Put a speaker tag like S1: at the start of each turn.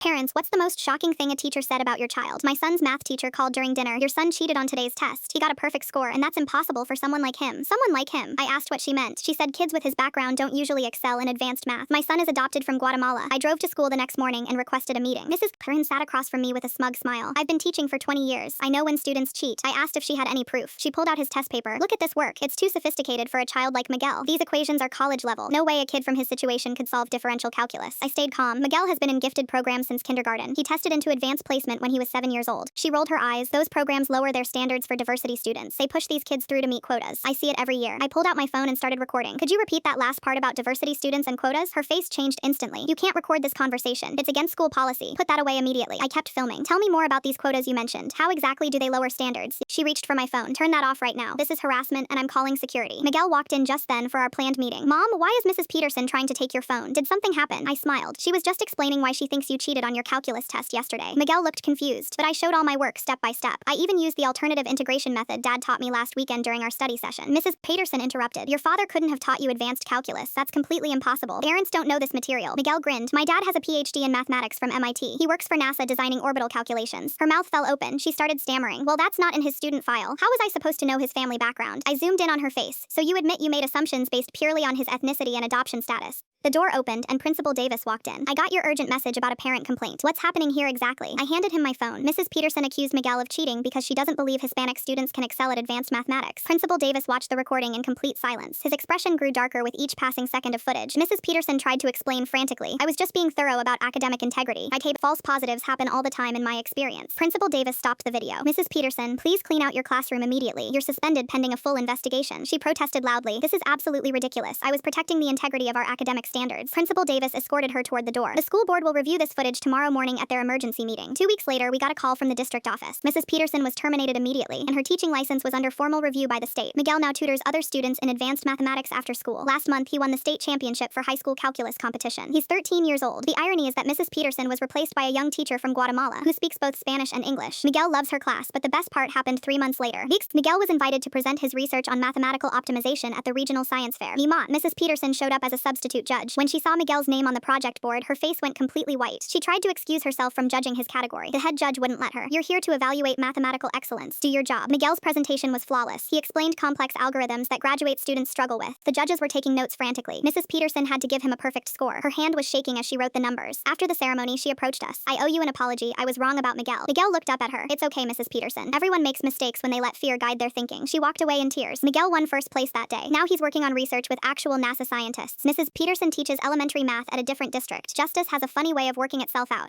S1: Parents, what's the most shocking thing a teacher said about your child? My son's math teacher called during dinner. Your son cheated on today's test. He got a perfect score, and that's impossible for someone like him. Someone like him. I asked what she meant. She said kids with his background don't usually excel in advanced math. My son is adopted from Guatemala. I drove to school the next morning and requested a meeting. Mrs. Perrin sat across from me with a smug smile. I've been teaching for 20 years. I know when students cheat. I asked if she had any proof. She pulled out his test paper. Look at this work. It's too sophisticated for a child like Miguel. These equations are college level. No way a kid from his situation could solve differential calculus. I stayed calm. Miguel has been in gifted programs since kindergarten. He tested into advanced placement when he was 7 years old. She rolled her eyes. Those programs lower their standards for diversity students. They push these kids through to meet quotas. I see it every year. I pulled out my phone and started recording. Could you repeat that last part about diversity students and quotas? Her face changed instantly. You can't record this conversation. It's against school policy. Put that away immediately. I kept filming. Tell me more about these quotas you mentioned. How exactly do they lower standards? She reached for my phone. Turn that off right now. This is harassment and I'm calling security. Miguel walked in just then for our planned meeting. Mom, why is Mrs. Peterson trying to take your phone? Did something happen? I smiled. She was just explaining why she thinks you cheated on your calculus test yesterday. Miguel looked confused, but I showed all my work step by step. I even used the alternative integration method Dad taught me last weekend during our study session. Mrs. Peterson interrupted. Your father couldn't have taught you advanced calculus. That's completely impossible. Parents don't know this material. Miguel grinned. My dad has a PhD in mathematics from MIT. He works for NASA designing orbital calculations. Her mouth fell open. She started stammering. Well, that's not in his student file. How was I supposed to know his family background? I zoomed in on her face. So you admit you made assumptions based purely on his ethnicity and adoption status. The door opened and Principal Davis walked in. I got your urgent message about a parent complaint. What's happening here exactly? I handed him my phone. Mrs. Peterson accused Miguel of cheating because she doesn't believe Hispanic students can excel at advanced mathematics. Principal Davis watched the recording in complete silence. His expression grew darker with each passing second of footage. Mrs. Peterson tried to explain frantically. I was just being thorough about academic integrity. I tape false positives happen all the time in my experience. Principal Davis stopped the video. Mrs. Peterson, please clean out your classroom immediately. You're suspended pending a full investigation. She protested loudly. This is absolutely ridiculous. I was protecting the integrity of our academic standards. Principal Davis escorted her toward the door. The school board will review this footage tomorrow morning at their emergency meeting. 2 weeks later, we got a call from the district office. Mrs. Peterson was terminated immediately, and her teaching license was under formal review by the state. Miguel now tutors other students in advanced mathematics after school. Last month, he won the state championship for high school calculus competition. He's 13 years old. The irony is that Mrs. Peterson was replaced by a young teacher from Guatemala who speaks both Spanish and English. Miguel loves her class, but the best part happened 3 months later. Miguel was invited to present his research on mathematical optimization at the regional science fair. Mrs. Peterson showed up as a substitute judge. When she saw Miguel's name on the project board, her face went completely white. She tried to excuse herself from judging his category. The head judge wouldn't let her. You're here to evaluate mathematical excellence. Do your job. Miguel's presentation was flawless. He explained complex algorithms that graduate students struggle with. The judges were taking notes frantically. Mrs. Peterson had to give him a perfect score. Her hand was shaking as she wrote the numbers. After the ceremony, she approached us. I owe you an apology. I was wrong about Miguel. Miguel looked up at her. It's okay, Mrs. Peterson. Everyone makes mistakes when they let fear guide their thinking. She walked away in tears. Miguel won first place that day. Now he's working on research with actual NASA scientists. Mrs. Peterson teaches elementary math at a different district. Justice has a funny way of working itself out.